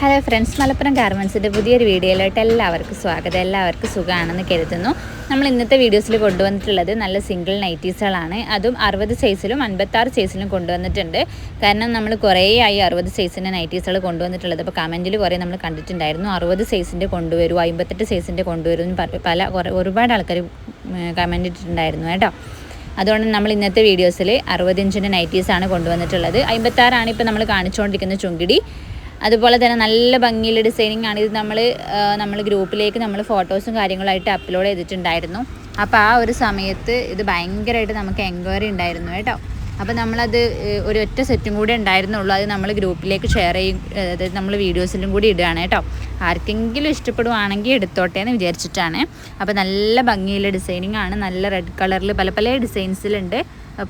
Hello friends, Malappuram ഗാർമെൻറ്റ്സിൻ്റെ പുതിയൊരു വീഡിയോയിലോട്ട് എല്ലാവർക്കും സ്വാഗതം. എല്ലാവർക്കും സുഖമാണെന്ന് കരുതുന്നു. നമ്മൾ ഇന്നത്തെ വീഡിയോസിൽ കൊണ്ടുവന്നിട്ടുള്ളത് നല്ല സിംഗിൾ നൈറ്റീസുകളാണ്. അതും 60 സൈസിലും 56 സൈസിലും കൊണ്ടുവന്നിട്ടുണ്ട്. കാരണം നമ്മൾ കുറേ ആയി 60 സൈസിൻ്റെ നൈറ്റീസുകൾ കൊണ്ടുവന്നിട്ടുള്ളത്. അപ്പോൾ കമൻറ്റിൽ കുറേ നമ്മൾ കണ്ടിട്ടുണ്ടായിരുന്നു 60 സൈസിൻ്റെ കൊണ്ടുവരൂ, 58 സൈസിൻ്റെ കൊണ്ടുവരൂ എന്ന് ഒരുപാട് ആൾക്കാർ കമൻറ്റ് ഇട്ടിട്ടുണ്ടായിരുന്നു കേട്ടോ. അതുകൊണ്ട് നമ്മൾ ഇന്നത്തെ വീഡിയോസിൽ 60 ഇഞ്ചിൻ്റെ നൈറ്റീസാണ് കൊണ്ടുവന്നിട്ടുള്ളത്. 56 ഇപ്പോൾ നമ്മൾ കാണിച്ചുകൊണ്ടിരിക്കുന്ന ചുങ്കിടി. അതുപോലെ തന്നെ നല്ല ഭംഗിയുള്ള ഡിസൈനിങ് ആണ്. ഇത് നമ്മൾ ഗ്രൂപ്പിലേക്ക് നമ്മൾ ഫോട്ടോസും കാര്യങ്ങളായിട്ട് അപ്ലോഡ് ചെയ്തിട്ടുണ്ടായിരുന്നു. അപ്പോൾ ആ ഒരു സമയത്ത് ഇത് ഭയങ്കരമായിട്ട് നമുക്ക് എൻക്വയറി ഉണ്ടായിരുന്നു കേട്ടോ. അപ്പോൾ നമ്മളത് ഒരു ഒറ്റ സെറ്റും കൂടെ ഉണ്ടായിരുന്നുള്ളൂ. അത് നമ്മൾ ഗ്രൂപ്പിലേക്ക് ഷെയർ ചെയ്യും, അതായത് നമ്മൾ വീഡിയോസിലും കൂടി ഇടുകയാണ് കേട്ടോ. ആർക്കെങ്കിലും ഇഷ്ടപ്പെടുവാണെങ്കിൽ എടുത്തോട്ടെ എന്ന് വിചാരിച്ചിട്ടാണ്. അപ്പോൾ നല്ല ഭംഗിയുള്ള ഡിസൈനിങ് ആണ്. നല്ല റെഡ് കളറിൽ പല ഡിസൈൻസിലുണ്ട്.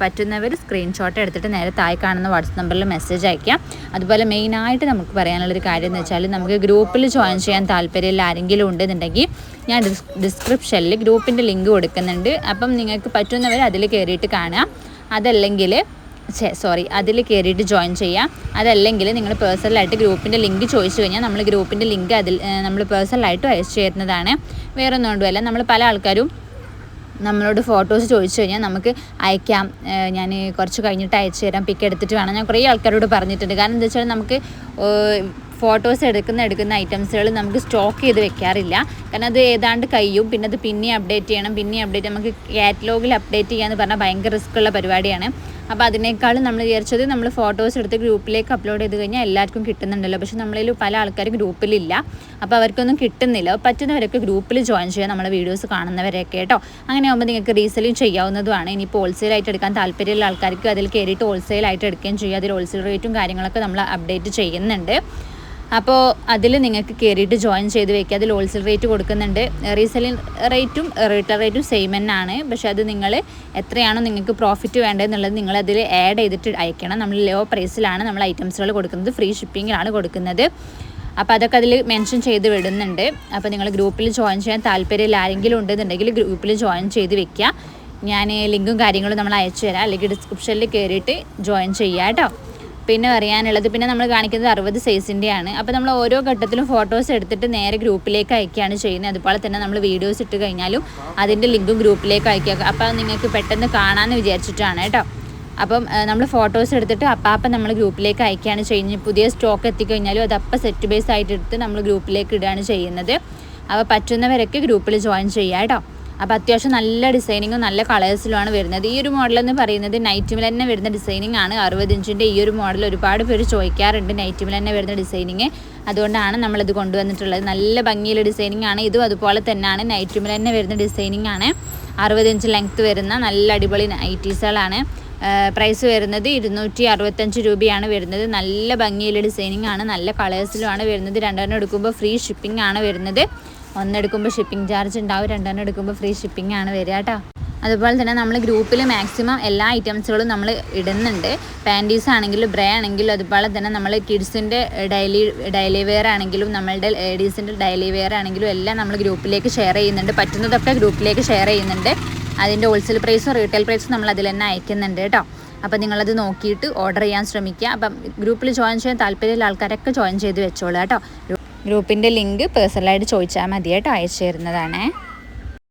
പറ്റുന്നവർ സ്ക്രീൻഷോട്ട് എടുത്തിട്ട് നേരെ താഴെ കാണുന്ന വാട്സപ്പ് നമ്പറിൽ മെസ്സേജ് അയക്കാം. അതുപോലെ മെയിനായിട്ട് നമുക്ക് പറയാനുള്ളൊരു കാര്യം എന്ന് വെച്ചാൽ, നമുക്ക് ഗ്രൂപ്പിൽ ജോയിൻ ചെയ്യാൻ താല്പര്യമില്ല ആരെങ്കിലും ഉണ്ടെന്നുണ്ടെങ്കിൽ ഞാൻ ഡിസ്ക്രിപ്ഷനിൽ ഗ്രൂപ്പിൻ്റെ ലിങ്ക് കൊടുക്കുന്നുണ്ട്. അപ്പം നിങ്ങൾക്ക് പറ്റുന്നവർ അതിൽ കയറിയിട്ട് കാണുക. അതിൽ കയറിയിട്ട് ജോയിൻ ചെയ്യാം. അതല്ലെങ്കിൽ നിങ്ങൾ പേഴ്സണലായിട്ട് ഗ്രൂപ്പിൻ്റെ ലിങ്ക് ചോദിച്ചു കഴിഞ്ഞാൽ നമ്മൾ ഗ്രൂപ്പിൻ്റെ ലിങ്ക് നമ്മൾ പേഴ്സണലായിട്ടും അയച്ചു തരുന്നതാണ്. വേറെ ഒന്നും കൊണ്ടുമല്ല. നമ്മൾ പല ആൾക്കാരും നമ്മളോട് ഫോട്ടോസ് ചോദിച്ചു കഴിഞ്ഞാൽ നമുക്ക് അയക്കാം, ഞാൻ കുറച്ച് കഴിഞ്ഞിട്ട് അയച്ചു തരാം, പിക്ക് എടുത്തിട്ട് വേണം. ഞാൻ കുറേ ആൾക്കാരോട് പറഞ്ഞിട്ടുണ്ട്. കാരണം എന്താ വെച്ചാൽ നമുക്ക് ഫോട്ടോസ് എടുക്കുന്ന ഐറ്റംസുകൾ നമുക്ക് സ്റ്റോക്ക് ചെയ്ത് വെക്കാറില്ല. കാരണം അത് ഏതാണ്ട് കഴിയും, പിന്നെ അത് അപ്ഡേറ്റ് ചെയ്യണം. നമുക്ക് കാറ്റലോഗിൽ അപ്ഡേറ്റ് ചെയ്യാന്ന് പറഞ്ഞാൽ ഭയങ്കര റിസ്ക്കുള്ള പരിപാടിയാണ്. അപ്പോൾ അതിനേക്കാളും നമ്മൾ വിചാരിച്ചത് നമ്മൾ ഫോട്ടോസ് എടുത്ത് ഗ്രൂപ്പിലേക്ക് അപ്ലോഡ് ചെയ്ത് കഴിഞ്ഞാൽ എല്ലാവർക്കും കിട്ടുന്നുണ്ടല്ലോ. പക്ഷേ നമ്മളിൽ പല ആൾക്കാരും ഗ്രൂപ്പിലില്ല, അപ്പോൾ അവർക്കൊന്നും കിട്ടുന്നില്ല. പറ്റുന്നവരൊക്കെ ഗ്രൂപ്പിൽ ജോയിൻ ചെയ്യാം, നമ്മുടെ വീഡിയോസ് കാണുന്നവരൊക്കെ കേട്ടോ. അങ്ങനെ ആകുമ്പോൾ നിങ്ങൾക്ക് റീസെല്ലിങ് ചെയ്യാവുന്നതുമാണ്. ഇനിയിപ്പോൾ ഹോൾസെയിലായിട്ട് എടുക്കാൻ താല്പര്യമുള്ള ആൾക്കാർക്ക് അതിൽ കയറിയിട്ട് ഹോൾസെയിലായിട്ട് എടുക്കുകയും ചെയ്യുക. അതിൽ ഹോൾസെയിൽ റേറ്റും കാര്യങ്ങളൊക്കെ നമ്മൾ അപ്ഡേറ്റ് ചെയ്യുന്നുണ്ട്. അപ്പോൾ അതിൽ നിങ്ങൾക്ക് കയറിയിട്ട് ജോയിൻ ചെയ്ത് വെക്കുക. അതിൽ ഹോൾസെയിൽ റേറ്റ് കൊടുക്കുന്നുണ്ട്. റീസെല്ലിംഗ് റേറ്റും റീറ്റെയിൽ റേറ്റും സെയിം തന്നെയാണ്. പക്ഷേ അത് നിങ്ങൾ എത്രയാണോ നിങ്ങൾക്ക് പ്രോഫിറ്റ് വേണ്ടതെന്നുള്ളത് നിങ്ങളതിൽ ആഡ് ചെയ്തിട്ട് അയക്കണം. നമ്മൾ ലോ പ്രൈസിലാണ് നമ്മൾ ഐറ്റംസുകൾ കൊടുക്കുന്നത്, ഫ്രീ ഷിപ്പിങ്ങിലാണ് കൊടുക്കുന്നത്. അപ്പോൾ അതൊക്കെ അതിൽ മെൻഷൻ ചെയ്ത് വിടുന്നുണ്ട്. അപ്പോൾ നിങ്ങൾ ഗ്രൂപ്പിൽ ജോയിൻ ചെയ്യാൻ താല്പര്യമില്ല ആരെങ്കിലും ഉണ്ടെന്നുണ്ടെങ്കിൽ ഗ്രൂപ്പിൽ ജോയിൻ ചെയ്ത് വെക്കുക. ഞാൻ ലിങ്കും കാര്യങ്ങളും നമ്മൾ അയച്ചു തരാം, അല്ലെങ്കിൽ ഡിസ്ക്രിപ്ഷനിൽ കയറിയിട്ട് ജോയിൻ ചെയ്യുക കേട്ടോ. പിന്നെ പറയാനുള്ളത്, പിന്നെ നമ്മൾ കാണിക്കുന്നത് 60 സൈസിൻ്റെയാണ്. അപ്പോൾ നമ്മൾ ഓരോ ഘട്ടത്തിലും ഫോട്ടോസ് എടുത്തിട്ട് നേരെ ഗ്രൂപ്പിലേക്ക് അയക്കുകയാണ് ചെയ്യുന്നത്. അതുപോലെ തന്നെ നമ്മൾ വീഡിയോസ് ഇട്ട് കഴിഞ്ഞാലും അതിൻ്റെ ലിങ്കും ഗ്രൂപ്പിലേക്ക് അയക്കുക. അപ്പോൾ നിങ്ങൾക്ക് പെട്ടെന്ന് കാണാമെന്ന് വിചാരിച്ചിട്ടാണ് കേട്ടോ. അപ്പം നമ്മൾ ഫോട്ടോസ് എടുത്തിട്ട് അപ്പം നമ്മൾ ഗ്രൂപ്പിലേക്ക് അയക്കുകയാണ് ചെയ്യുന്നത്. പുതിയ സ്റ്റോക്ക് എത്തിക്കഴിഞ്ഞാലും അത് അപ്പം സെറ്റ് ബേസ് ആയിട്ട് എടുത്ത് നമ്മൾ ഗ്രൂപ്പിലേക്ക് ഇടുകയാണ് ചെയ്യുന്നത്. അപ്പോൾ പറ്റുന്നവരൊക്കെ ഗ്രൂപ്പിൽ ജോയിൻ ചെയ്യുക കേട്ടോ. അപ്പോൾ അത്യാവശ്യം നല്ല ഡിസൈനിങ്ങും നല്ല കളേഴ്സിലുമാണ് വരുന്നത്. ഈ ഒരു മോഡലെന്ന് പറയുന്നത് നൈറ്റിമിൽ തന്നെ വരുന്ന ഡിസൈനിങ് ആണ്. 60 ഇഞ്ചിൻ്റെ ഈ ഒരു മോഡൽ ഒരുപാട് പേര് ചോദിക്കാറുണ്ട്, നൈറ്റിമിൽ തന്നെ വരുന്ന ഡിസൈനിങ്. അതുകൊണ്ടാണ് നമ്മളിത് കൊണ്ടുവന്നിട്ടുള്ളത്. നല്ല ഭംഗിയുള്ള ഡിസൈനിങ് ആണ്. ഇതും അതുപോലെ തന്നെയാണ്, നൈറ്റിമിൽ തന്നെ വരുന്ന ഡിസൈനിങ് ആണ്. 60 ഇഞ്ച് ലെങ്ത്ത് വരുന്ന നല്ല അടിപൊളി നൈറ്റീസുകളാണ്. പ്രൈസ് വരുന്നത് 265 രൂപയാണ് വരുന്നത്. നല്ല ഭംഗിയുള്ള ഡിസൈനിങ് ആണ്, നല്ല കളേഴ്സിലുമാണ് വരുന്നത്. 2 എടുക്കുമ്പോൾ ഫ്രീ ഷിപ്പിംഗ് ആണ് വരുന്നത്. 1 എടുക്കുമ്പോൾ ഷിപ്പിംഗ് ചാർജ് ഉണ്ടാവും, 2 എടുക്കുമ്പോൾ ഫ്രീ ഷിപ്പിംഗ് ആണ് വരിക കേട്ടോ. അതുപോലെ തന്നെ നമ്മൾ ഗ്രൂപ്പിൽ മാക്സിമം എല്ലാ ഐറ്റംസുകളും നമ്മൾ ഇടുന്നുണ്ട്. പാൻറ്റീസ് ആണെങ്കിലും ബ്രേ ആണെങ്കിലും, അതുപോലെ തന്നെ നമ്മൾ കിഡ്സിൻ്റെ ഡെയിലി വെയർ ആണെങ്കിലും നമ്മളുടെ ലേഡീസിൻ്റെ ഡെയിലി വെയർ ആണെങ്കിലും എല്ലാം നമ്മൾ ഗ്രൂപ്പിലേക്ക് ഷെയർ ചെയ്യുന്നുണ്ട്. പറ്റുന്നതൊക്കെ ഗ്രൂപ്പിലേക്ക് ഷെയർ ചെയ്യുന്നുണ്ട്. അതിൻ്റെ ഹോൾസെയിൽ പ്രൈസും റീറ്റെയിൽ പ്രൈസും നമ്മൾ അതിൽ തന്നെ അയക്കുന്നുണ്ട് കേട്ടോ. അപ്പോൾ നിങ്ങളത് നോക്കിയിട്ട് ഓർഡർ ചെയ്യാൻ ശ്രമിക്കുക. അപ്പം ഗ്രൂപ്പിൽ ജോയിൻ ചെയ്യാൻ താല്പര്യമുള്ള ആൾക്കാരൊക്കെ ജോയിൻ ചെയ്ത് വെച്ചോളൂ കേട്ടോ. ഗ്രൂപ്പിൻ്റെ ലിങ്ക് പേഴ്സണലായിട്ട് ചോദിച്ചാൽ മതി കേട്ടോ, അയച്ചു തരുന്നതാണ്.